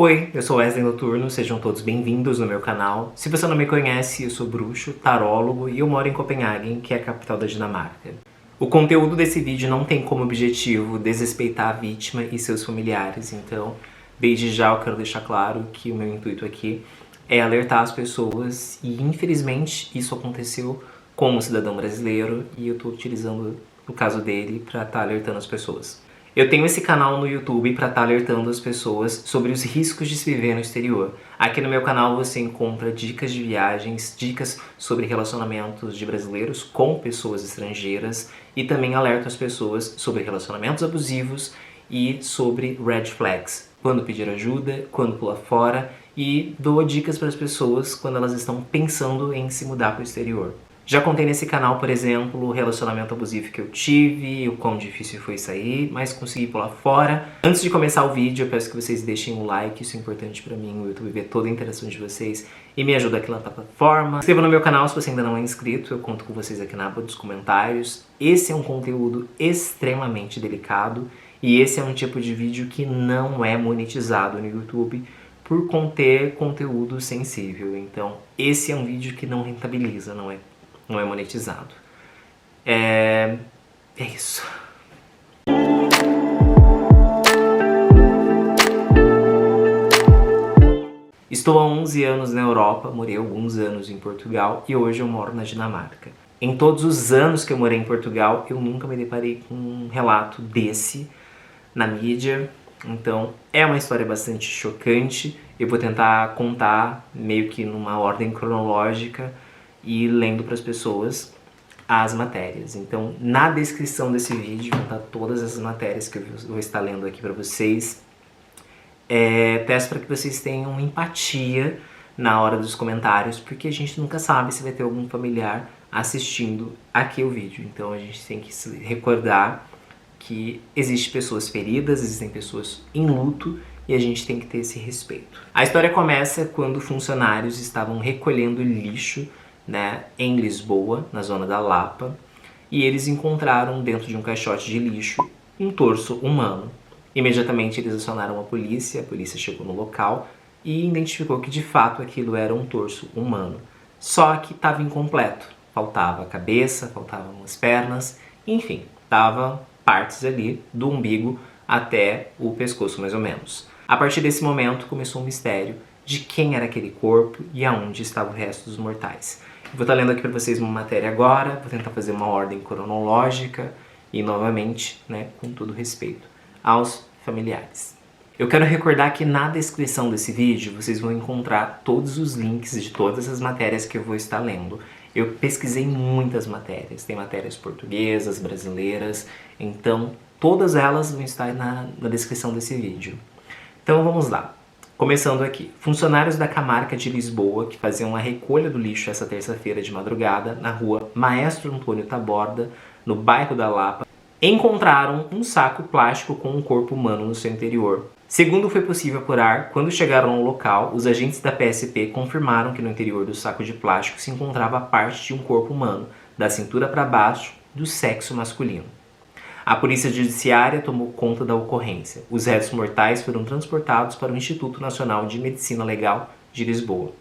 Oi, eu sou Wesley Noturno, sejam todos bem-vindos no meu canal. Se você não me conhece, eu sou bruxo, tarólogo e eu moro em Copenhague, que é a capital da Dinamarca. O conteúdo desse vídeo não tem como objetivo desrespeitar a vítima e seus familiares, então desde já eu quero deixar claro que o meu intuito aqui é alertar as pessoas e infelizmente isso aconteceu com um cidadão brasileiro e eu estou utilizando o caso dele para estar alertando as pessoas. Eu tenho esse canal no YouTube para estar alertando as pessoas sobre os riscos de se viver no exterior. Aqui no meu canal você encontra dicas de viagens, dicas sobre relacionamentos de brasileiros com pessoas estrangeiras e também alerto as pessoas sobre relacionamentos abusivos e sobre red flags. Quando pedir ajuda, quando pular fora e dou dicas para as pessoas quando elas estão pensando em se mudar para o exterior. Já contei nesse canal, por exemplo, o relacionamento abusivo que eu tive, o quão difícil foi sair, mas consegui pular fora. Antes de começar o vídeo, eu peço que vocês deixem um like, isso é importante pra mim, o YouTube ver toda a interação de vocês e me ajuda aqui na plataforma. Se inscreva no meu canal se você ainda não é inscrito, eu conto com vocês aqui na aba dos comentários. Esse é um conteúdo extremamente delicado e esse é um tipo de vídeo que não é monetizado no YouTube por conter conteúdo sensível. Então, esse é um vídeo que não rentabiliza, não é monetizado. É isso. Estou há 11 anos na Europa, morei alguns anos em Portugal e hoje eu moro na Dinamarca. Em todos os anos que eu morei em Portugal, eu nunca me deparei com um relato desse na mídia. Então, é uma história bastante chocante. Eu vou tentar contar meio que numa ordem cronológica e lendo para as pessoas as matérias. Então, na descrição desse vídeo vão estar todas as matérias que eu vou estar lendo aqui para vocês. Peço para que vocês tenham empatia na hora dos comentários, porque a gente nunca sabe se vai ter algum familiar assistindo aqui o vídeo. Então, a gente tem que se recordar que existem pessoas feridas, existem pessoas em luto e a gente tem que ter esse respeito. A história começa quando funcionários estavam recolhendo lixo, em Lisboa, na zona da Lapa, e eles encontraram dentro de um caixote de lixo um torso humano. Imediatamente eles acionaram a polícia chegou no local e identificou que de fato aquilo era um torso humano. Só que estava incompleto, faltava a cabeça, faltavam as pernas, enfim, estavam partes ali do umbigo até o pescoço mais ou menos. A partir desse momento começou um mistério de quem era aquele corpo e aonde estava o resto dos mortais. Eu vou estar lendo aqui para vocês uma matéria agora, vou tentar fazer uma ordem cronológica e novamente, com todo respeito aos familiares. Eu quero recordar que na descrição desse vídeo vocês vão encontrar todos os links de todas as matérias que eu vou estar lendo. Eu pesquisei muitas matérias, tem matérias portuguesas, brasileiras, então todas elas vão estar na descrição desse vídeo. Então vamos lá. Começando aqui, funcionários da Camarca de Lisboa, que faziam a recolha do lixo essa terça-feira de madrugada, na rua Maestro Antônio Taborda, no bairro da Lapa, encontraram um saco plástico com um corpo humano no seu interior. Segundo foi possível apurar, quando chegaram ao local, os agentes da PSP confirmaram que no interior do saco de plástico se encontrava parte de um corpo humano, da cintura para baixo, do sexo masculino. A polícia judiciária tomou conta da ocorrência. Os restos mortais foram transportados para o Instituto Nacional de Medicina Legal de Lisboa.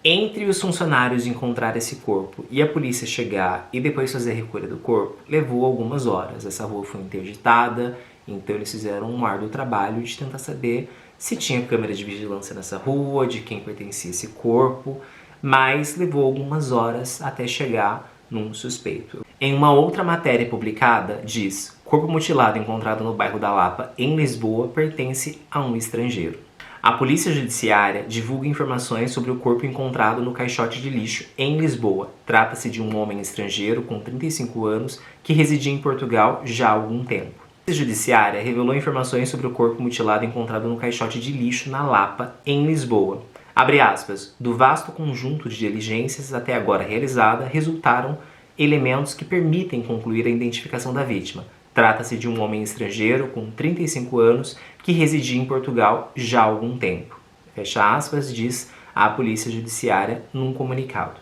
Entre os funcionários encontrar esse corpo e a polícia chegar e depois fazer a recolha do corpo, levou algumas horas. Essa rua foi interditada, então eles fizeram um árduo trabalho de tentar saber se tinha câmera de vigilância nessa rua, de quem pertencia esse corpo, mas levou algumas horas até chegar num suspeito. Em uma outra matéria publicada, diz: corpo mutilado encontrado no bairro da Lapa, em Lisboa, pertence a um estrangeiro. A polícia judiciária divulga informações sobre o corpo encontrado no caixote de lixo em Lisboa. Trata-se de um homem estrangeiro com 35 anos que residia em Portugal já há algum tempo. A polícia judiciária revelou informações sobre o corpo mutilado encontrado no caixote de lixo na Lapa, em Lisboa. Abre aspas, do vasto conjunto de diligências até agora realizada, resultaram elementos que permitem concluir a identificação da vítima. Trata-se de um homem estrangeiro com 35 anos que residia em Portugal já há algum tempo. Fecha aspas, diz a Polícia Judiciária num comunicado.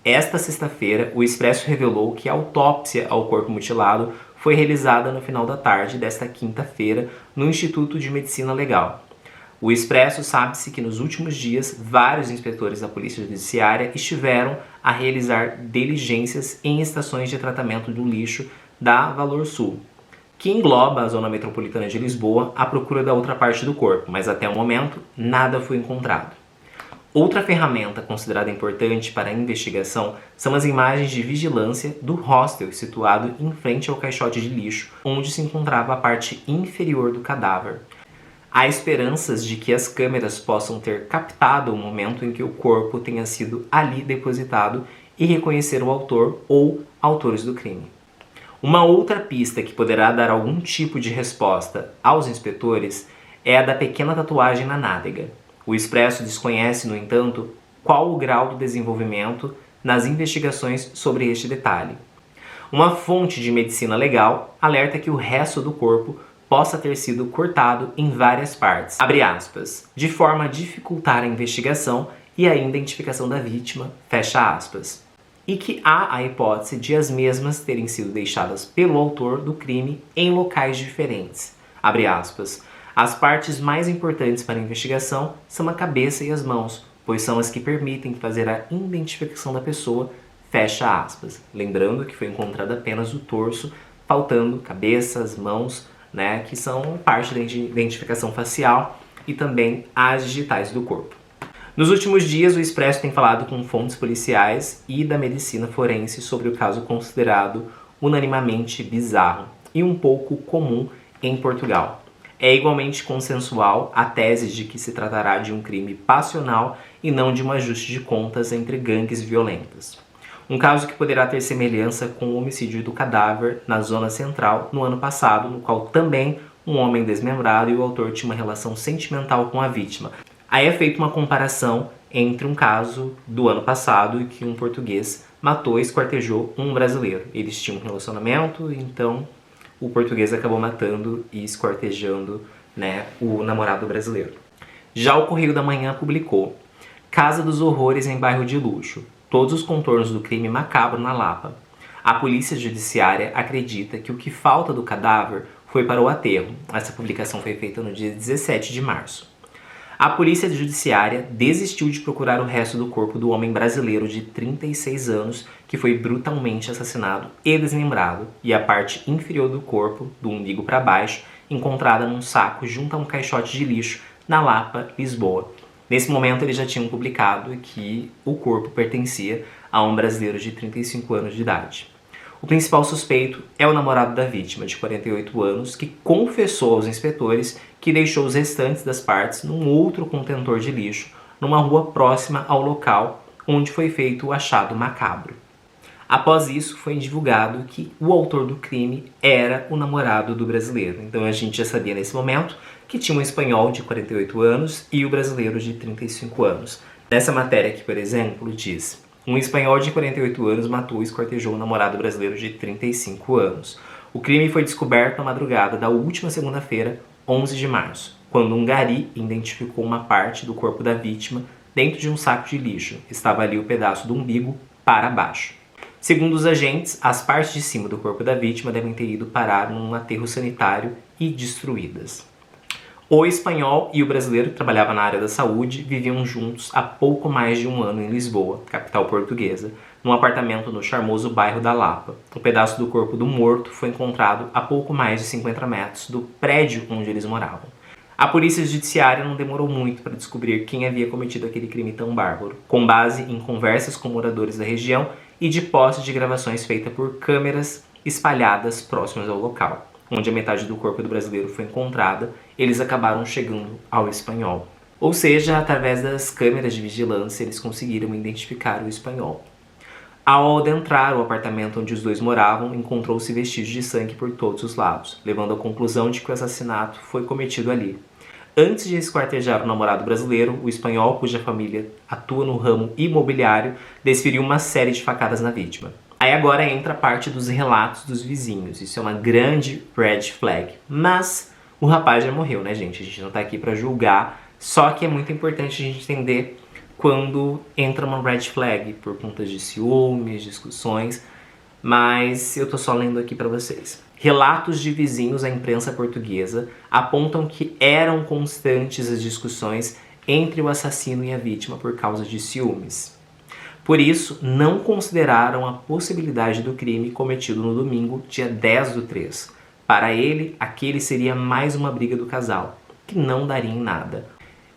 Esta sexta-feira, o Expresso revelou que a autópsia ao corpo mutilado foi realizada no final da tarde desta quinta-feira no Instituto de Medicina Legal. O Expresso sabe-se que nos últimos dias, vários inspetores da Polícia Judiciária estiveram a realizar diligências em estações de tratamento do lixo da Valor Sul, que engloba a zona metropolitana de Lisboa, à procura da outra parte do corpo, mas até o momento nada foi encontrado. Outra ferramenta considerada importante para a investigação são as imagens de vigilância do hostel situado em frente ao caixote de lixo, onde se encontrava a parte inferior do cadáver. Há esperanças de que as câmeras possam ter captado o momento em que o corpo tenha sido ali depositado e reconhecer o autor ou autores do crime. Uma outra pista que poderá dar algum tipo de resposta aos inspetores é a da pequena tatuagem na nádega. O Expresso desconhece, no entanto, qual o grau do desenvolvimento nas investigações sobre este detalhe. Uma fonte de medicina legal alerta que o resto do corpo possa ter sido cortado em várias partes, abre aspas, de forma a dificultar a investigação e a identificação da vítima, fecha aspas, e que há a hipótese de as mesmas terem sido deixadas pelo autor do crime em locais diferentes, abre aspas. As partes mais importantes para a investigação são a cabeça e as mãos, pois são as que permitem fazer a identificação da pessoa, fecha aspas. Lembrando que foi encontrado apenas o torso, faltando cabeça, as mãos, que são parte da identificação facial e também as digitais do corpo. Nos últimos dias, o Expresso tem falado com fontes policiais e da medicina forense sobre o caso considerado unanimamente bizarro e um pouco comum em Portugal. É igualmente consensual a tese de que se tratará de um crime passional e não de um ajuste de contas entre gangues violentas. Um caso que poderá ter semelhança com o homicídio do cadáver na zona central no ano passado, no qual também um homem desmembrado e o autor tinha uma relação sentimental com a vítima. Aí é feita uma comparação entre um caso do ano passado em que um português matou e esquartejou um brasileiro. Eles tinham um relacionamento, então o português acabou matando e esquartejando, o namorado brasileiro. Já o Correio da Manhã publicou: Casa dos Horrores em bairro de luxo. Todos os contornos do crime macabro na Lapa. A polícia judiciária acredita que o que falta do cadáver foi para o aterro. Essa publicação foi feita no dia 17 de março. A polícia judiciária desistiu de procurar o resto do corpo do homem brasileiro de 36 anos que foi brutalmente assassinado e desmembrado, e a parte inferior do corpo, do umbigo para baixo, encontrada num saco junto a um caixote de lixo na Lapa, Lisboa. Nesse momento, eles já tinham publicado que o corpo pertencia a um brasileiro de 35 anos de idade. O principal suspeito é o namorado da vítima, de 48 anos, que confessou aos inspetores que deixou os restantes das partes num outro contentor de lixo, numa rua próxima ao local onde foi feito o achado macabro. Após isso, foi divulgado que o autor do crime era o namorado do brasileiro. Então a gente já sabia nesse momento que tinha um espanhol de 48 anos e o brasileiro de 35 anos. Nessa matéria aqui, por exemplo, diz: um espanhol de 48 anos matou e esquartejou o namorado brasileiro de 35 anos. O crime foi descoberto na madrugada da última segunda-feira, 11 de março, quando um gari identificou uma parte do corpo da vítima dentro de um saco de lixo. Estava ali o pedaço do umbigo para baixo. Segundo os agentes, as partes de cima do corpo da vítima devem ter ido parar num aterro sanitário e destruídas. O espanhol e o brasileiro, que trabalhava na área da saúde, viviam juntos há pouco mais de um ano em Lisboa, capital portuguesa, num apartamento no charmoso bairro da Lapa. O pedaço do corpo do morto foi encontrado a pouco mais de 50 metros do prédio onde eles moravam. A polícia judiciária não demorou muito para descobrir quem havia cometido aquele crime tão bárbaro, com base em conversas com moradores da região e de posse de gravações feitas por câmeras espalhadas próximas ao local, onde a metade do corpo do brasileiro foi encontrada. Eles acabaram chegando ao espanhol. Ou seja, através das câmeras de vigilância, eles conseguiram identificar o espanhol. Ao adentrar o apartamento onde os dois moravam, encontrou-se vestígios de sangue por todos os lados, levando à conclusão de que o assassinato foi cometido ali. Antes de esquartejar o namorado brasileiro, o espanhol, cuja família atua no ramo imobiliário, desferiu uma série de facadas na vítima. Aí agora entra a parte dos relatos dos vizinhos. Isso é uma grande red flag. Mas o rapaz já morreu, né, gente? A gente não tá aqui pra julgar. Só que é muito importante a gente entender quando entra uma red flag por conta de ciúmes, discussões. Mas eu tô só lendo aqui pra vocês. Relatos de vizinhos à imprensa portuguesa apontam que eram constantes as discussões entre o assassino e a vítima por causa de ciúmes. Por isso, não consideraram a possibilidade do crime cometido no domingo, dia 10/3. Para ele, aquele seria mais uma briga do casal, que não daria em nada.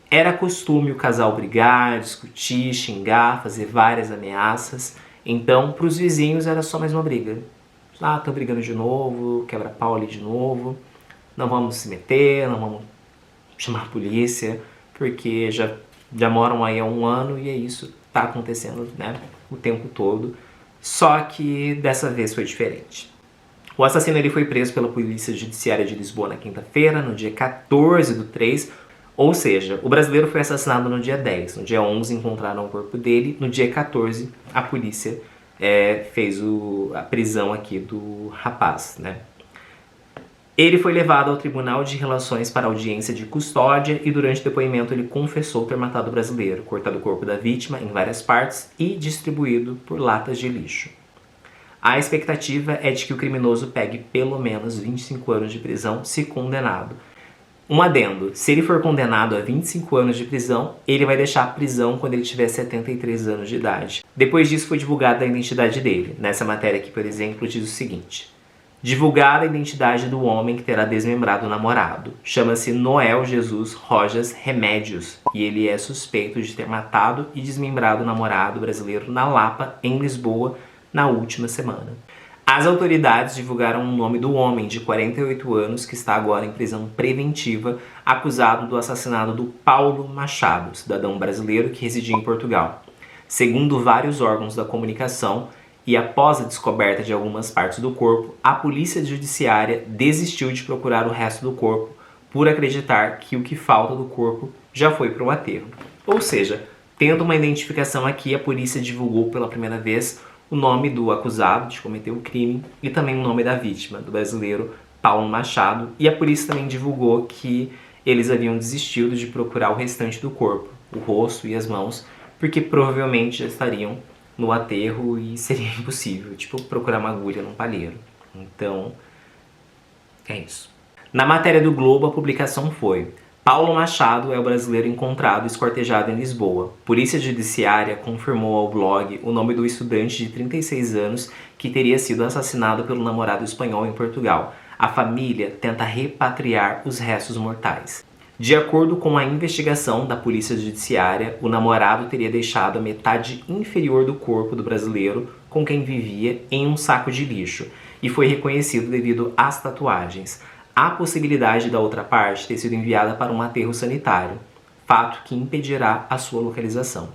Era costume o casal brigar, discutir, xingar, fazer várias ameaças. Então, para os vizinhos era só mais uma briga. Ah, estão brigando de novo, quebra-pau ali de novo. Não vamos se meter, não vamos chamar a polícia, porque já moram aí há 1 ano e é isso, tá acontecendo, né, o tempo todo. Só que dessa vez foi diferente. O assassino ele foi preso pela Polícia Judiciária de Lisboa na quinta-feira, no dia 14/3. Ou seja, o brasileiro foi assassinado no dia 10. No dia 11 encontraram o corpo dele. No dia 14 a polícia fez a prisão aqui do rapaz, né? Ele foi levado ao Tribunal de Relações para audiência de custódia e durante o depoimento ele confessou ter matado o brasileiro, cortado o corpo da vítima em várias partes e distribuído por latas de lixo. A expectativa é de que o criminoso pegue pelo menos 25 anos de prisão se condenado. Um adendo, se ele for condenado a 25 anos de prisão, ele vai deixar a prisão quando ele tiver 73 anos de idade. Depois disso foi divulgada a identidade dele. Nessa matéria aqui, por exemplo, diz o seguinte: divulgada a identidade do homem que terá desmembrado o namorado. Chama-se Noel Jesus Rojas Remédios e ele é suspeito de ter matado e desmembrado o namorado brasileiro na Lapa, em Lisboa, na última semana. As autoridades divulgaram o nome do homem de 48 anos que está agora em prisão preventiva, acusado do assassinato do Paulo Machado, cidadão brasileiro que residia em Portugal. Segundo vários órgãos da comunicação, e após a descoberta de algumas partes do corpo, a polícia judiciária desistiu de procurar o resto do corpo por acreditar que o que falta do corpo já foi para o aterro. Ou seja, tendo uma identificação aqui, a polícia divulgou pela primeira vez o nome do acusado de cometer o crime e também o nome da vítima, do brasileiro Paulo Machado, e a polícia também divulgou que eles haviam desistido de procurar o restante do corpo, o rosto e as mãos, porque provavelmente já estariam no aterro e seria impossível, tipo, procurar uma agulha num palheiro. Então, é isso. Na matéria do Globo, a publicação foi: Paulo Machado é o brasileiro encontrado esquartejado em Lisboa. Polícia Judiciária confirmou ao blog o nome do estudante de 36 anos que teria sido assassinado pelo namorado espanhol em Portugal. A família tenta repatriar os restos mortais. De acordo com a investigação da Polícia Judiciária, o namorado teria deixado a metade inferior do corpo do brasileiro com quem vivia em um saco de lixo e foi reconhecido devido às tatuagens. Há possibilidade da outra parte ter sido enviada para um aterro sanitário, fato que impedirá a sua localização.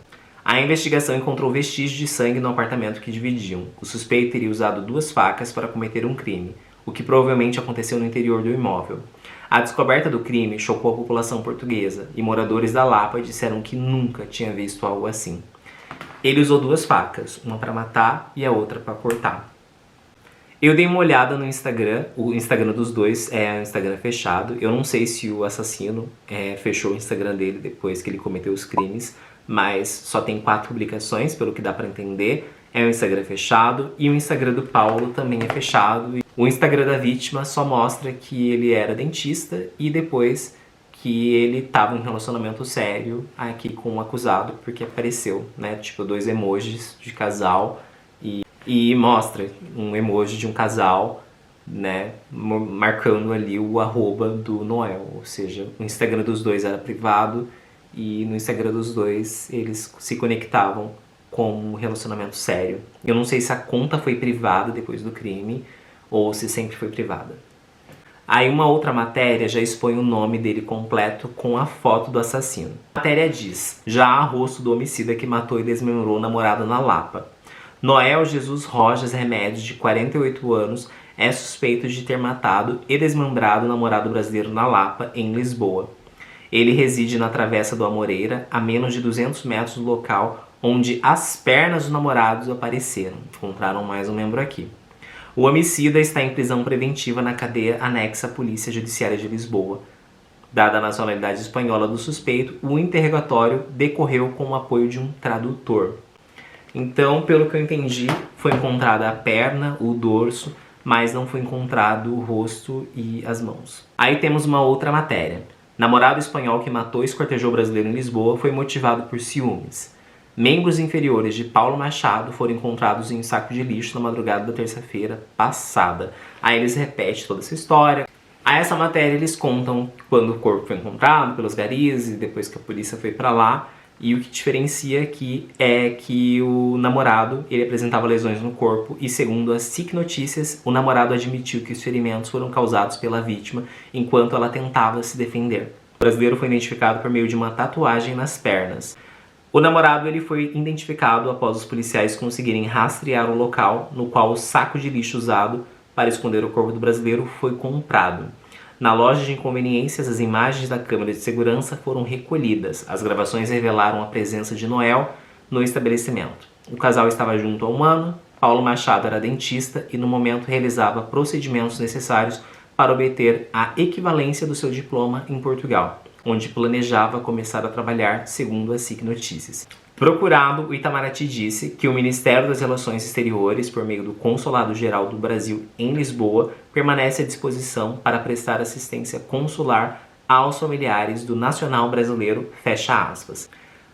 A investigação encontrou vestígios de sangue no apartamento que dividiam. O suspeito teria usado 2 facas para cometer um crime, o que provavelmente aconteceu no interior do imóvel. A descoberta do crime chocou a população portuguesa e moradores da Lapa disseram que nunca tinha visto algo assim. Ele usou 2 facas, uma para matar e a outra para cortar. Eu dei uma olhada no Instagram, o Instagram dos dois é um Instagram fechado. Eu não sei se o assassino fechou o Instagram dele depois que ele cometeu os crimes, mas só tem 4 publicações, pelo que dá pra entender. É um Instagram fechado e o Instagram do Paulo também é fechado. O Instagram da vítima só mostra que ele era dentista e depois que ele estava em relacionamento sério aqui com o acusado, porque apareceu, né, tipo 2 emojis de casal e mostra um emoji de um casal, né, marcando ali o arroba do Noel, ou seja, o Instagram dos dois era privado e no Instagram dos dois eles se conectavam com um relacionamento sério. Eu não sei se a conta foi privada depois do crime ou se sempre foi privada. Aí uma outra matéria já expõe o nome dele completo com a foto do assassino. A matéria diz: já há rosto do homicida que matou e desmembrou o namorado na Lapa. Noel Jesus Rojas Remédios, de 48 anos, é suspeito de ter matado e desmembrado o namorado brasileiro na Lapa, em Lisboa. Ele reside na Travessa do Amoreira, a menos de 200 metros do local onde as pernas dos namorados apareceram. Encontraram mais um membro aqui. O homicida está em prisão preventiva na cadeia anexa à Polícia Judiciária de Lisboa. Dada a nacionalidade espanhola do suspeito, o interrogatório decorreu com o apoio de um tradutor. Então, pelo que eu entendi, foi encontrada a perna, o dorso, mas não foi encontrado o rosto e as mãos. Aí temos uma outra matéria. Namorado espanhol que matou e esquartejou brasileiro em Lisboa foi motivado por ciúmes. Membros inferiores de Paulo Machado foram encontrados em um saco de lixo na madrugada da terça-feira passada. Aí eles repetem toda essa história. Aí essa matéria eles contam quando o corpo foi encontrado pelos garis e depois que a polícia foi pra lá. E o que diferencia aqui é que o namorado, ele apresentava lesões no corpo e segundo as SIC Notícias, o namorado admitiu que os ferimentos foram causados pela vítima enquanto ela tentava se defender. O brasileiro foi identificado por meio de uma tatuagem nas pernas. O namorado ele foi identificado após os policiais conseguirem rastrear o local no qual o saco de lixo usado para esconder o corpo do brasileiro foi comprado. Na loja de conveniências, as imagens da câmera de segurança foram recolhidas. As gravações revelaram a presença de Noel no estabelecimento. O casal estava junto a um ano, Paulo Machado era dentista e no momento realizava procedimentos necessários para obter a equivalência do seu diploma em Portugal, onde planejava começar a trabalhar, segundo a SIC Notícias. Procurado, o Itamaraty disse que o Ministério das Relações Exteriores, por meio do Consulado-Geral do Brasil em Lisboa, permanece à disposição para prestar assistência consular aos familiares do nacional brasileiro, fecha aspas.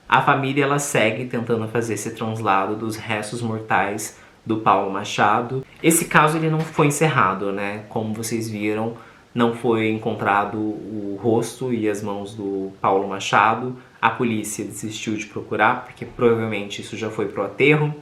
A família ela segue tentando fazer esse translado dos restos mortais do Paulo Machado. Esse caso ele não foi encerrado, né? Como vocês viram, não foi encontrado o rosto e as mãos do Paulo Machado. A polícia desistiu de procurar, porque provavelmente isso já foi pro aterro.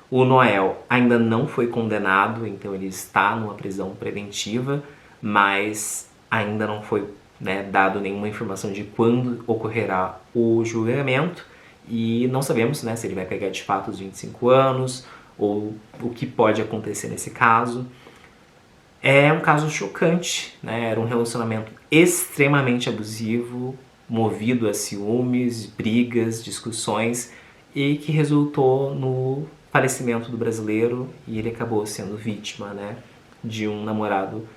O Noel ainda não foi condenado, então ele está numa prisão preventiva, mas ainda não foi, né, dado nenhuma informação de quando ocorrerá o julgamento. E não sabemos, né, se ele vai pegar de fato os 25 anos, ou o que pode acontecer nesse caso. É um caso chocante, né? Era um relacionamento extremamente abusivo, movido a ciúmes, brigas, discussões e que resultou no falecimento do brasileiro e ele acabou sendo vítima, né, de um namorado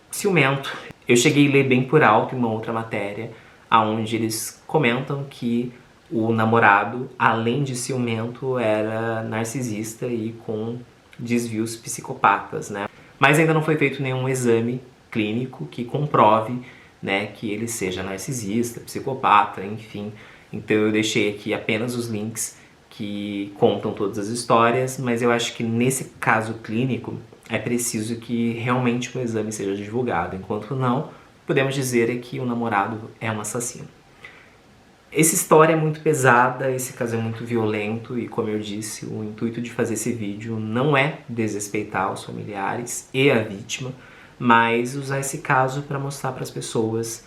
ciumento. Eu cheguei a ler bem por alto em uma outra matéria, onde eles comentam que o namorado, além de ciumento, era narcisista e com desvios psicopatas, né? Mas ainda não foi feito nenhum exame clínico que comprove, né, que ele seja narcisista, psicopata, enfim. Então eu deixei aqui apenas os links que contam todas as histórias, mas eu acho que nesse caso clínico é preciso que realmente o exame seja divulgado. Enquanto não, podemos dizer que o namorado é um assassino. Essa história é muito pesada, esse caso é muito violento e, como eu disse, o intuito de fazer esse vídeo não é desrespeitar os familiares e a vítima, mas usar esse caso para mostrar para as pessoas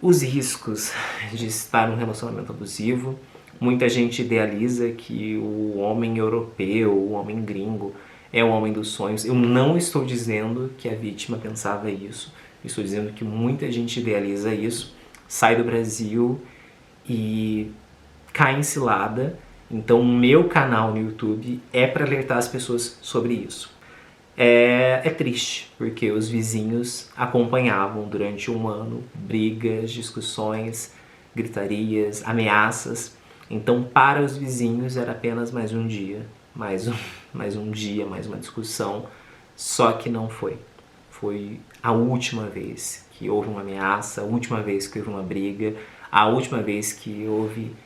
os riscos de estar num relacionamento abusivo. Muita gente idealiza que o homem europeu, o homem gringo, é o homem dos sonhos. Eu não estou dizendo que a vítima pensava isso, estou dizendo que muita gente idealiza isso, sai do Brasil e cai em cilada. Então o meu canal no YouTube é para alertar as pessoas sobre isso. É triste, porque os vizinhos acompanhavam durante um ano brigas, discussões, gritarias, ameaças. Então para os vizinhos era apenas mais um dia, mais uma discussão, só que não foi. Foi a última vez que houve uma ameaça, a última vez que houve uma briga, a última vez que houve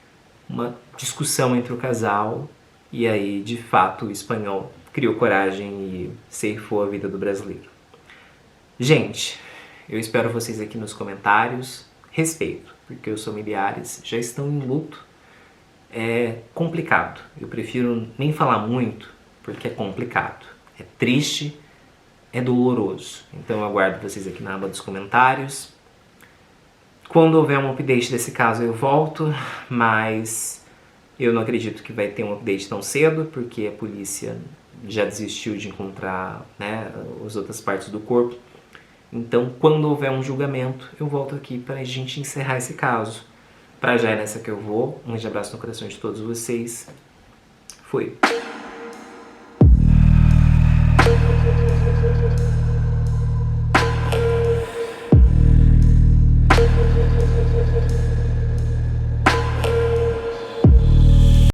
uma discussão entre o casal, e aí de fato o espanhol criou coragem e ceifou a vida do brasileiro. Gente, eu espero vocês aqui nos comentários. Respeito, porque os familiares já estão em luto. É complicado. Eu prefiro nem falar muito, porque é complicado. É triste, é doloroso. Então eu aguardo vocês aqui na aba dos comentários. Quando houver um update desse caso eu volto, mas eu não acredito que vai ter um update tão cedo, porque a polícia já desistiu de encontrar, né, as outras partes do corpo. Então, quando houver um julgamento, eu volto aqui para a gente encerrar esse caso. Pra já é nessa que eu vou. Um grande abraço no coração de todos vocês. Fui!